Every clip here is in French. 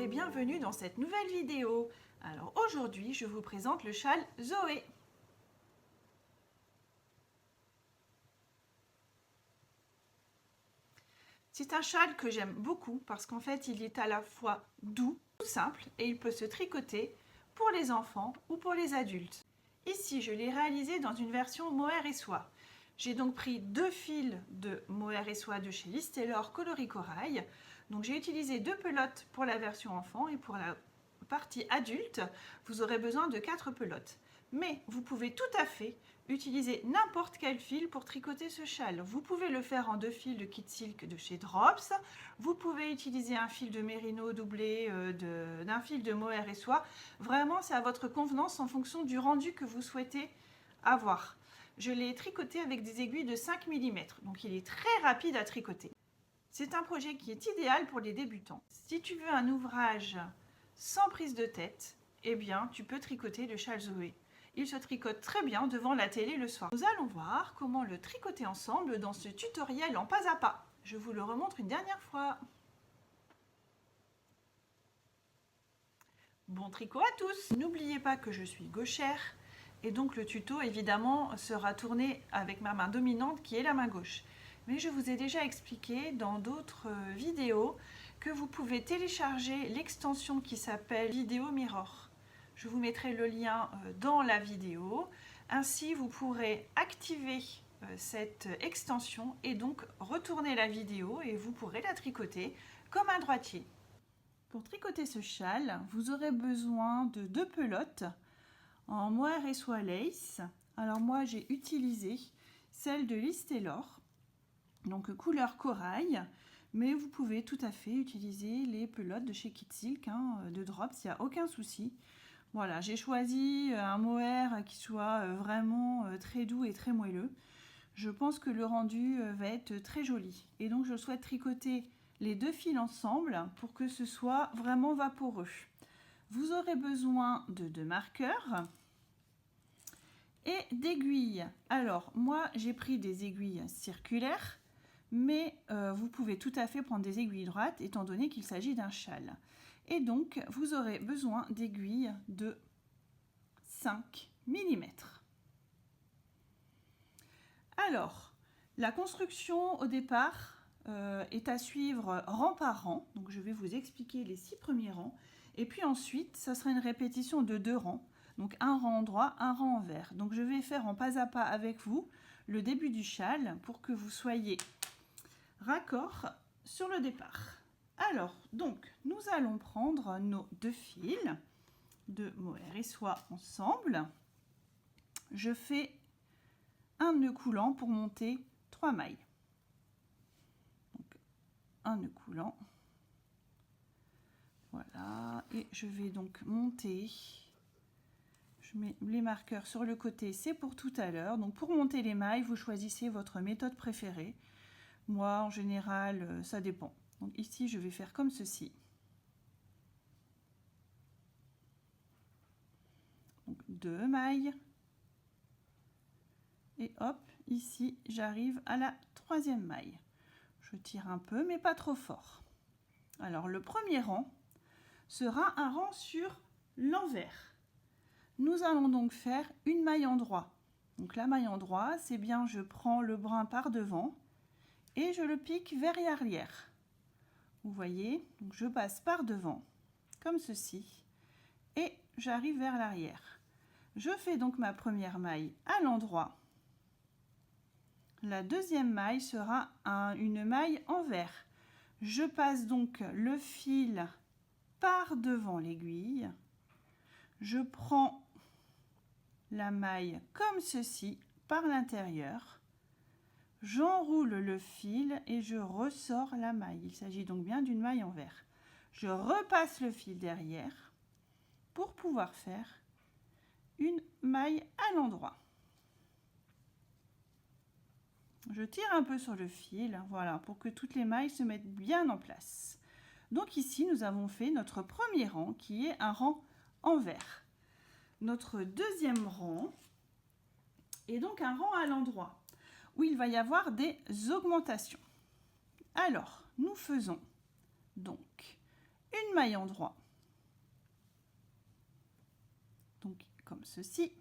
bienvenue dans cette nouvelle vidéo. Alors aujourd'hui, je vous présente le châle Zoé. C'est un châle que j'aime beaucoup parce qu'en fait, il est à la fois doux, tout simple et il peut se tricoter pour les enfants ou pour les adultes. Ici, je l'ai réalisé dans une version mohair et soie. J'ai donc pris 2 fils de mohair et soie de chez Liz Taylor coloris corail. Donc j'ai utilisé 2 pelotes pour la version enfant et pour la partie adulte, vous aurez besoin de 4 pelotes. Mais vous pouvez tout à fait utiliser n'importe quel fil pour tricoter ce châle. Vous pouvez le faire en 2 fils de Kit Silk de chez Drops. Vous pouvez utiliser un fil de mérino doublé d'un fil de mohair et soie. Vraiment, c'est à votre convenance en fonction du rendu que vous souhaitez avoir. Je l'ai tricoté avec des aiguilles de 5 mm, donc il est très rapide à tricoter. C'est un projet qui est idéal pour les débutants. Si tu veux un ouvrage sans prise de tête, eh bien, tu peux tricoter le châle Zoé. Il se tricote très bien devant la télé le soir. Nous allons voir comment le tricoter ensemble dans ce tutoriel en pas à pas. Je vous le remontre une dernière fois. Bon tricot à tous! N'oubliez pas que je suis gauchère et donc le tuto évidemment sera tourné avec ma main dominante qui est la main gauche. Mais je vous ai déjà expliqué dans d'autres vidéos que vous pouvez télécharger l'extension qui s'appelle Vidéo Mirror. Je vous mettrai le lien dans la vidéo. Ainsi, vous pourrez activer cette extension et donc retourner la vidéo et vous pourrez la tricoter comme un droitier. Pour tricoter ce châle, vous aurez besoin de 2 pelotes en mohair et soie lace. Alors moi, j'ai utilisé celle de Liz Taylor, donc couleur corail, mais vous pouvez tout à fait utiliser les pelotes de chez Kit Silk, de Drops, il n'y a aucun souci. Voilà, j'ai choisi un mohair qui soit vraiment très doux et très moelleux. Je pense que le rendu va être très joli. Et donc je souhaite tricoter les 2 fils ensemble pour que ce soit vraiment vaporeux. Vous aurez besoin de 2 marqueurs et d'aiguilles. Alors moi j'ai pris des aiguilles circulaires, mais vous pouvez tout à fait prendre des aiguilles droites étant donné qu'il s'agit d'un châle. Et donc vous aurez besoin d'aiguilles de 5 mm. Alors, la construction au départ est à suivre rang par rang. Donc je vais vous expliquer les 6 premiers rangs. Et puis ensuite, ça sera une répétition de 2 rangs. Donc un rang droit, un rang envers. Donc je vais faire en pas à pas avec vous le début du châle pour que vous soyez raccord sur le départ. Alors, donc, nous allons prendre nos 2 fils de mohair et soie ensemble. Je fais un nœud coulant pour monter 3 mailles. Donc, un nœud coulant. Voilà, et je vais donc monter. Je mets les marqueurs sur le côté, c'est pour tout à l'heure. Donc, pour monter les mailles, vous choisissez votre méthode préférée. Moi, en général, ça dépend. Donc ici, je vais faire comme ceci. Donc 2 mailles. Et hop, ici, j'arrive à la 3e maille. Je tire un peu, mais pas trop fort. Alors, le premier rang sera un rang sur l'envers. Nous allons donc faire une maille en droit. Donc la maille en droit, c'est bien, je prends le brin par devant et je le pique vers l'arrière. Vous voyez, donc je passe par devant, comme ceci, et j'arrive vers l'arrière. Je fais donc ma première maille à l'endroit. La 2e maille sera une maille envers. Je passe donc le fil par devant l'aiguille. Je prends la maille comme ceci par l'intérieur. J'enroule le fil et je ressors la maille. Il s'agit donc bien d'une maille envers. Je repasse le fil derrière pour pouvoir faire une maille à l'endroit. Je tire un peu sur le fil, voilà, pour que toutes les mailles se mettent bien en place. Donc ici, nous avons fait notre premier rang qui est un rang envers. Notre 2e rang est donc un rang à l'endroit, où il va y avoir des augmentations. Alors, nous faisons donc une maille endroit. Donc comme ceci.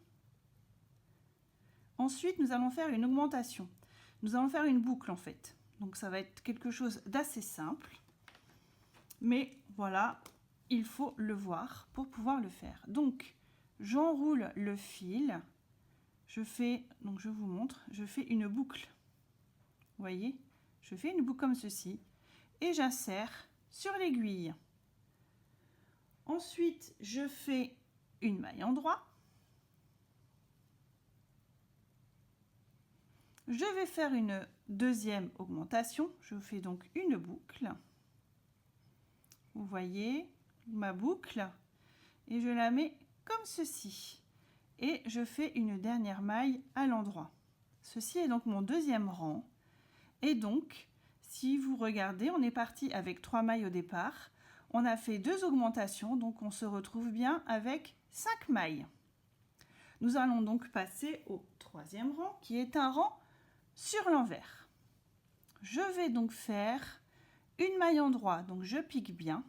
Ensuite, nous allons faire une augmentation. Nous allons faire une boucle en fait. Donc ça va être quelque chose d'assez simple. Mais voilà, il faut le voir pour pouvoir le faire. Donc, j'enroule le fil. Je vous montre, je fais une boucle. Vous voyez? Je fais une boucle comme ceci. Et j'insère sur l'aiguille. Ensuite, je fais une maille endroit. Je vais faire une deuxième augmentation. Je fais donc une boucle. Vous voyez ma boucle et je la mets comme ceci. Et je fais une dernière maille à l'endroit. Ceci est donc mon deuxième rang. Et donc, si vous regardez, on est parti avec 3 mailles au départ. On a fait 2 augmentations, donc on se retrouve bien avec 5 mailles. Nous allons donc passer au troisième rang, qui est un rang sur l'envers. Je vais donc faire une maille endroit, donc je pique bien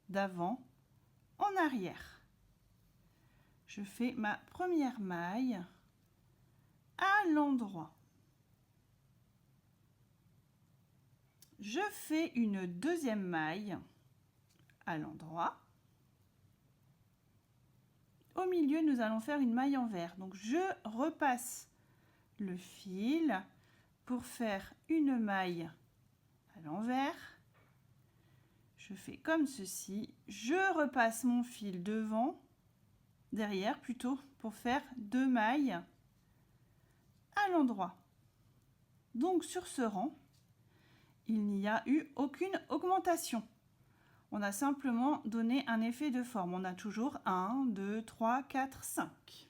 d'avant en arrière. Je fais ma première maille à l'endroit. Je fais une deuxième maille à l'endroit. Au milieu, nous allons faire une maille envers. Donc, je repasse le fil pour faire une maille à l'envers. Je fais comme ceci. Je repasse mon fil derrière plutôt, pour faire 2 mailles à l'endroit. Donc, sur ce rang, il n'y a eu aucune augmentation. On a simplement donné un effet de forme. On a toujours 1, 2, 3, 4, 5.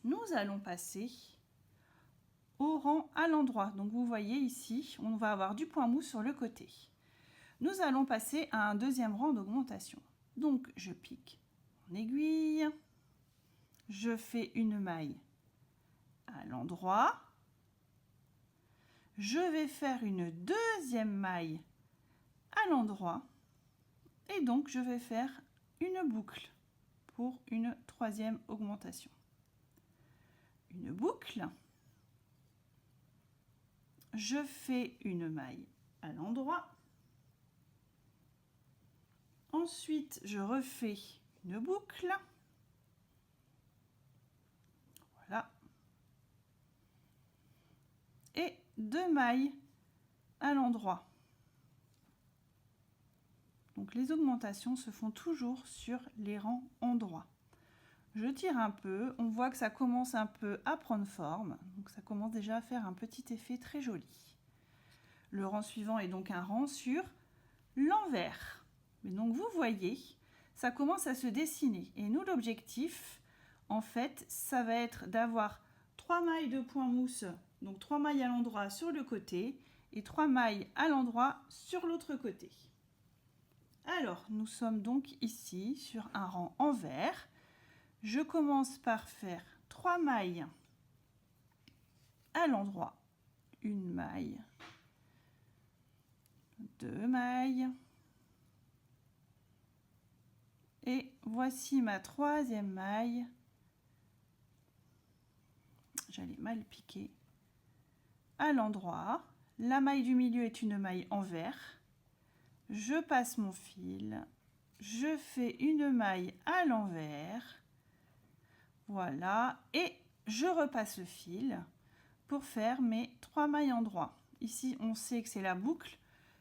Nous allons passer au rang à l'endroit. Donc vous voyez ici, on va avoir du point mou sur le côté. Nous allons passer à un deuxième rang d'augmentation. Donc je pique mon aiguille, je fais une maille à l'endroit, je vais faire une deuxième maille à l'endroit et donc je vais faire une boucle pour une troisième augmentation. Une boucle, je fais une maille à l'endroit, ensuite je refais une boucle, voilà, et 2 mailles à l'endroit. Donc les augmentations se font toujours sur les rangs endroits. Je tire un peu, on voit que ça commence un peu à prendre forme, donc ça commence déjà à faire un petit effet très joli. Le rang suivant est donc un rang sur l'envers. Mais donc vous voyez, ça commence à se dessiner. Et nous, l'objectif, en fait, ça va être d'avoir 3 mailles de point mousse, donc 3 mailles à l'endroit sur le côté et 3 mailles à l'endroit sur l'autre côté. Alors, nous sommes donc ici sur un rang envers. Je commence par faire 3 mailles à l'endroit, une maille, 2 mailles, et voici ma troisième maille. J'allais mal piquer à l'endroit. La maille du milieu est une maille envers. Je passe mon fil, je fais une maille à l'envers, voilà, et je repasse le fil pour faire mes 3 mailles endroit. Ici, on sait que c'est la boucle.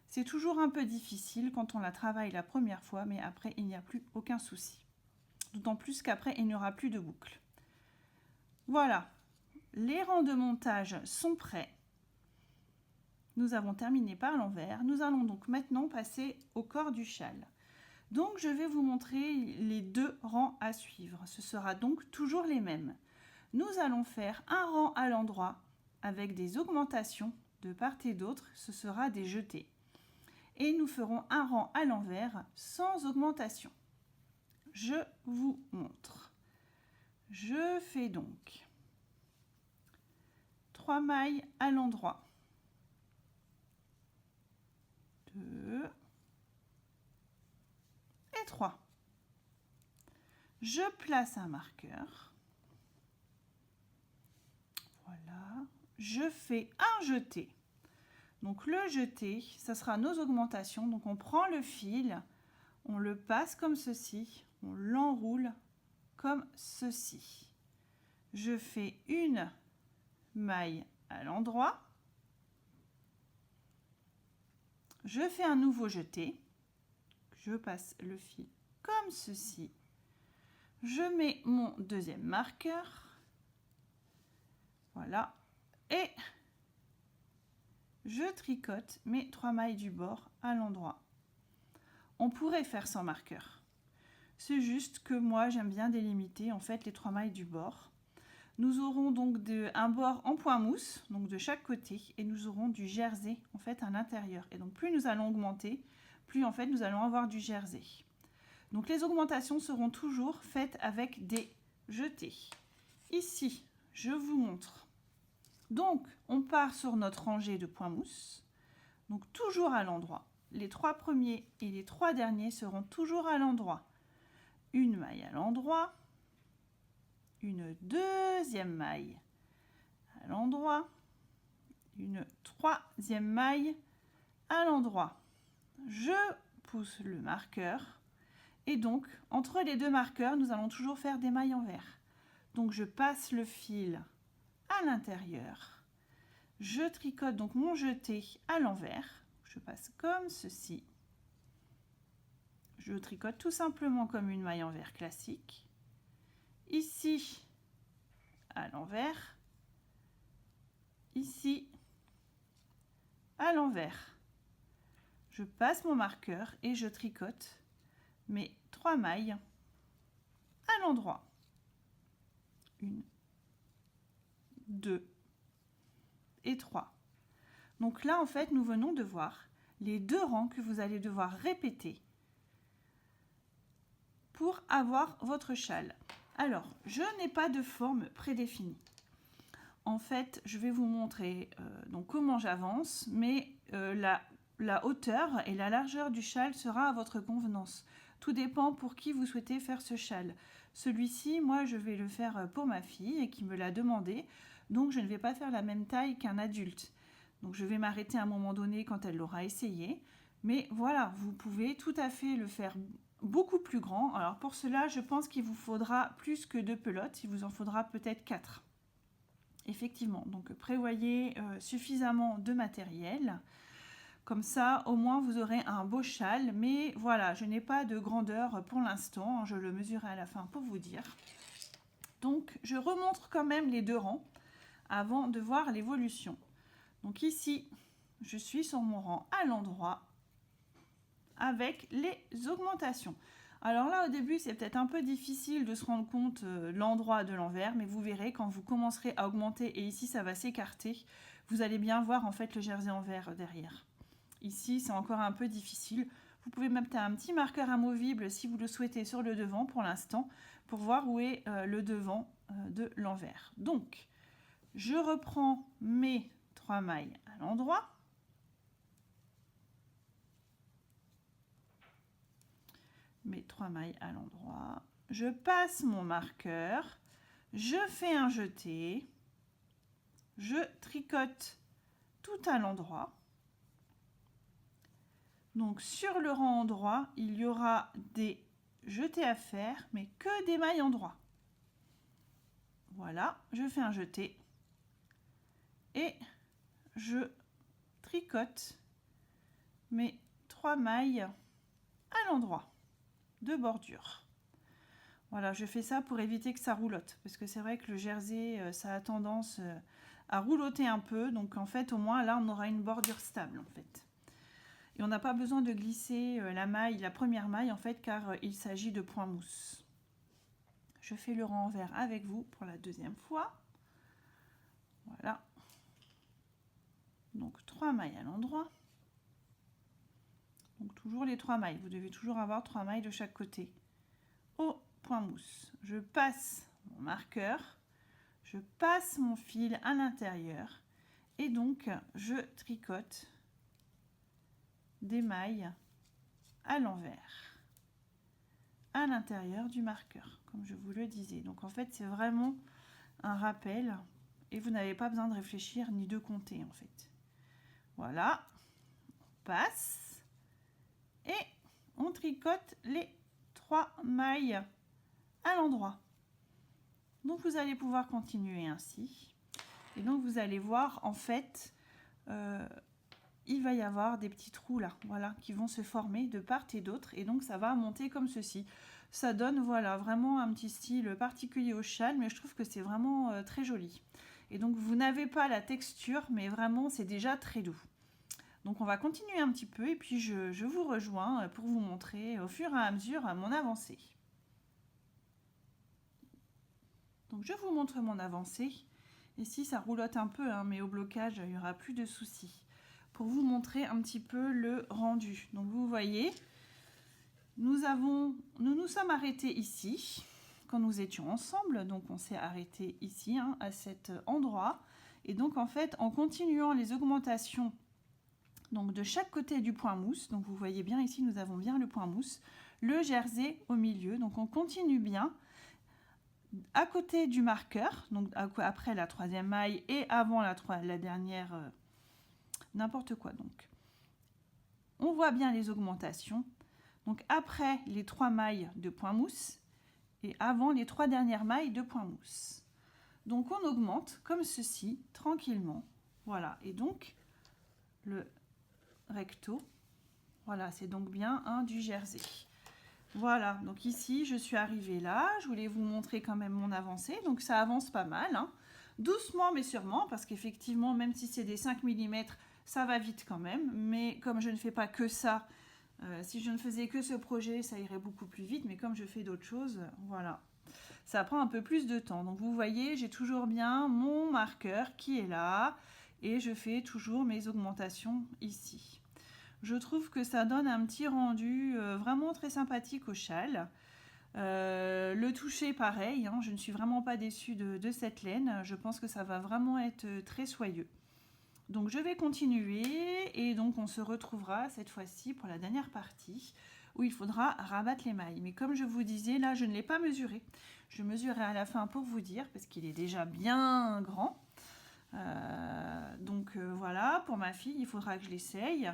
C'est toujours un peu difficile quand on la travaille la première fois, mais après, il n'y a plus aucun souci. D'autant plus qu'après, il n'y aura plus de boucle. Voilà, les rangs de montage sont prêts. Nous avons terminé par l'envers. Nous allons donc maintenant passer au corps du châle. Donc, je vais vous montrer les 2 rangs à suivre. Ce sera donc toujours les mêmes. Nous allons faire un rang à l'endroit avec des augmentations de part et d'autre. Ce sera des jetés. Et nous ferons un rang à l'envers sans augmentation. Je vous montre. Je fais donc 3 mailles à l'endroit. 2, 3. Je place un marqueur. Voilà. Je fais un jeté. Donc le jeté, ça sera nos augmentations. Donc on prend le fil, on le passe comme ceci, on l'enroule comme ceci. Je fais une maille à l'endroit. Je fais un nouveau jeté. Je passe le fil comme ceci. Je mets mon deuxième marqueur. Voilà. Et je tricote mes 3 mailles du bord à l'endroit. On pourrait faire sans marqueur. C'est juste que moi, j'aime bien délimiter en fait les 3 mailles du bord. Nous aurons donc un bord en point mousse, donc de chaque côté, et nous aurons du jersey en fait à l'intérieur. Et donc plus nous allons augmenter, plus en fait nous allons avoir du jersey. Donc les augmentations seront toujours faites avec des jetés. Ici, je vous montre. Donc on part sur notre rangée de point mousse, donc toujours à l'endroit. Les 3 premiers et les 3 derniers seront toujours à l'endroit. Une maille à l'endroit. Une deuxième maille à l'endroit, une troisième maille à l'endroit. Je pousse le marqueur et donc entre les deux marqueurs, nous allons toujours faire des mailles envers. Donc je passe le fil à l'intérieur, je tricote donc mon jeté à l'envers, je passe comme ceci. Je tricote tout simplement comme une maille envers classique. Ici, à l'envers, ici, à l'envers. Je passe mon marqueur et je tricote mes 3 mailles à l'endroit. 1, 2 et 3. Donc là, en fait, nous venons de voir les 2 rangs que vous allez devoir répéter pour avoir votre châle. Alors, je n'ai pas de forme prédéfinie. En fait, je vais vous montrer donc comment j'avance, mais la hauteur et la largeur du châle sera à votre convenance. Tout dépend pour qui vous souhaitez faire ce châle. Celui-ci, moi, je vais le faire pour ma fille et qui me l'a demandé, donc je ne vais pas faire la même taille qu'un adulte. Donc je vais m'arrêter à un moment donné quand elle l'aura essayé. Mais voilà, vous pouvez tout à fait le faire beaucoup plus grand. Alors pour cela, je pense qu'il vous faudra plus que 2 pelotes, il vous en faudra peut-être 4. Effectivement, donc prévoyez suffisamment de matériel. Comme ça, au moins, vous aurez un beau châle. Mais voilà, je n'ai pas de grandeur pour l'instant. Je le mesurerai à la fin pour vous dire. Donc, je remontre quand même les 2 rangs avant de voir l'évolution. Donc ici, je suis sur mon rang à l'endroit avec les augmentations. Alors là, au début, c'est peut-être un peu difficile de se rendre compte l'endroit de l'envers, mais vous verrez quand vous commencerez à augmenter, et ici, ça va s'écarter, vous allez bien voir en fait le jersey envers derrière. Ici, c'est encore un peu difficile. Vous pouvez mettre un petit marqueur amovible si vous le souhaitez sur le devant pour l'instant, pour voir où est le devant de l'envers. Donc, je reprends mes 3 mailles à l'endroit. Mes 3 mailles à l'endroit. Je passe mon marqueur. Je fais un jeté. Je tricote tout à l'endroit. Donc sur le rang endroit, il y aura des jetés à faire, mais que des mailles endroit. Voilà, je fais un jeté. Et je tricote mes 3 mailles à l'endroit de bordure. Voilà, je fais ça pour éviter que ça roulotte, parce que c'est vrai que le jersey, ça a tendance à roulotter un peu, donc en fait, au moins, là, on aura une bordure stable, en fait. Et on n'a pas besoin de glisser la première maille, en fait, car il s'agit de point mousse. Je fais le rang envers avec vous pour la deuxième fois. Voilà. Donc 3 mailles à l'endroit. Donc toujours les 3 mailles. Vous devez toujours avoir 3 mailles de chaque côté. Au point mousse, je passe mon marqueur, je passe mon fil à l'intérieur et donc je tricote des mailles à l'envers. à l'intérieur du marqueur, comme je vous le disais. Donc en fait, c'est vraiment un rappel et vous n'avez pas besoin de réfléchir ni de compter en fait. Voilà, on passe et on tricote les 3 mailles à l'endroit. Donc vous allez pouvoir continuer ainsi. Et donc vous allez voir en fait, il va y avoir des petits trous là, voilà, qui vont se former de part et d'autre. Et donc ça va monter comme ceci. Ça donne voilà vraiment un petit style particulier au châle, mais je trouve que c'est vraiment très joli. Et donc vous n'avez pas la texture, mais vraiment c'est déjà très doux. Donc on va continuer un petit peu et puis je vous rejoins pour vous montrer au fur et à mesure mon avancée. Donc je vous montre mon avancée. Ici ça roulotte un peu, hein, mais au blocage il n'y aura plus de soucis. Pour vous montrer un petit peu le rendu. Donc vous voyez, nous nous sommes arrêtés ici quand nous étions ensemble. Donc on s'est arrêté ici hein, à cet endroit. Et donc en fait en continuant les augmentations donc de chaque côté du point mousse, donc vous voyez bien ici nous avons bien le point mousse, le jersey au milieu. Donc on continue bien à côté du marqueur, donc après la 3e maille et avant la dernière, n'importe quoi donc. On voit bien les augmentations, donc après les 3 mailles de point mousse et avant les 3 dernières mailles de point mousse. Donc on augmente comme ceci, tranquillement, voilà, et donc le recto, voilà, c'est donc bien un du jersey. Voilà, donc ici je suis arrivée là, je voulais vous montrer quand même mon avancée, donc ça avance pas mal, hein. Doucement mais sûrement, parce qu'effectivement même si c'est des 5 mm, ça va vite quand même, mais comme je ne fais pas que ça, si je ne faisais que ce projet, ça irait beaucoup plus vite, mais comme je fais d'autres choses, voilà, ça prend un peu plus de temps. Donc vous voyez, j'ai toujours bien mon marqueur qui est là, et je fais toujours mes augmentations ici. Je trouve que ça donne un petit rendu vraiment très sympathique au châle. Le toucher pareil, hein, je ne suis vraiment pas déçue de cette laine. Je pense que ça va vraiment être très soyeux. Donc je vais continuer et donc on se retrouvera cette fois-ci pour la dernière partie où il faudra rabattre les mailles. Mais comme je vous disais, là je ne l'ai pas mesuré. Je mesurerai à la fin pour vous dire parce qu'il est déjà bien grand. Voilà, pour ma fille, il faudra que je l'essaye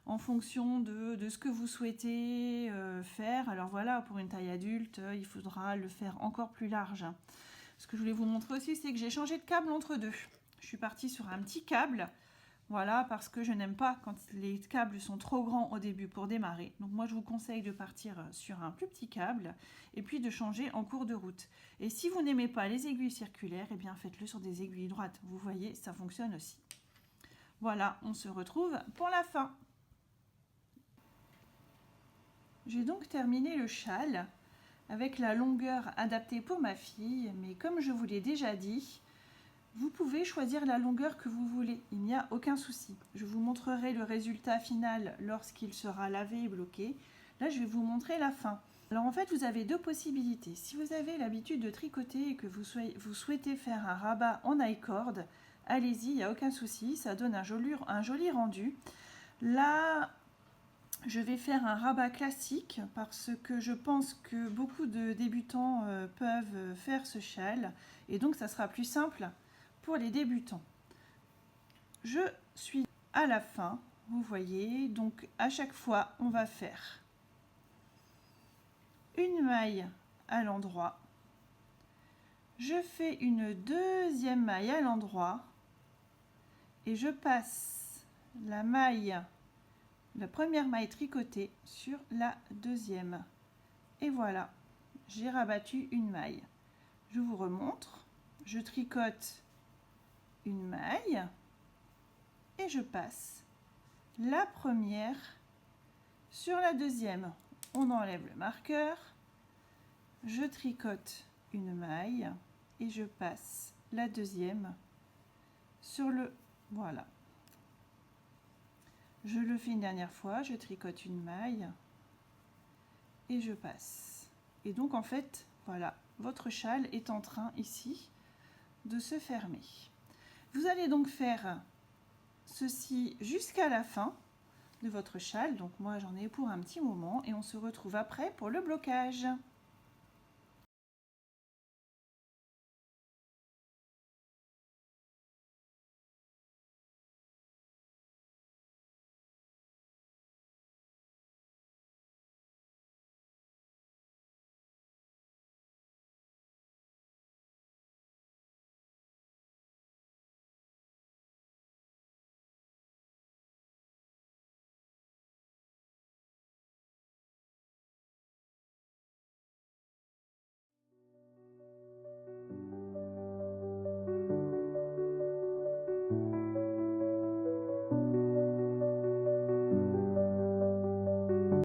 en fonction de ce que vous souhaitez faire. Alors voilà, pour une taille adulte, il faudra le faire encore plus large. Ce que je voulais vous montrer aussi, c'est que j'ai changé de câble entre deux. Je suis partie sur un petit câble, voilà, parce que je n'aime pas quand les câbles sont trop grands au début pour démarrer. Donc moi, je vous conseille de partir sur un plus petit câble et puis de changer en cours de route. Et si vous n'aimez pas les aiguilles circulaires, eh bien faites-le sur des aiguilles droites. Vous voyez, ça fonctionne aussi. Voilà, on se retrouve pour la fin. J'ai donc terminé le châle avec la longueur adaptée pour ma fille, mais comme je vous l'ai déjà dit, vous pouvez choisir la longueur que vous voulez, il n'y a aucun souci. Je vous montrerai le résultat final lorsqu'il sera lavé et bloqué. Là, je vais vous montrer la fin. Alors en fait, vous avez deux possibilités. Si vous avez l'habitude de tricoter et que vous souhaitez faire un rabat en I-cord, allez-y, il n'y a aucun souci, ça donne un joli rendu. Là, je vais faire un rabat classique parce que je pense que beaucoup de débutants peuvent faire ce châle et donc ça sera plus simple pour les débutants. Je suis à la fin, vous voyez, donc à chaque fois on va faire une maille à l'endroit, je fais une deuxième maille à l'endroit et je passe la première maille tricotée sur la deuxième. Et voilà, j'ai rabattu une maille. Je vous remontre, je tricote une maille et je passe la première sur la deuxième. On enlève le marqueur, je tricote une maille et je passe la deuxième sur le... Voilà. Je le fais une dernière fois, je tricote une maille et je passe. Et donc en fait, voilà, votre châle est en train ici de se fermer. Vous allez donc faire ceci jusqu'à la fin. de votre châle. Donc moi j'en ai pour un petit moment et on se retrouve après pour le blocage.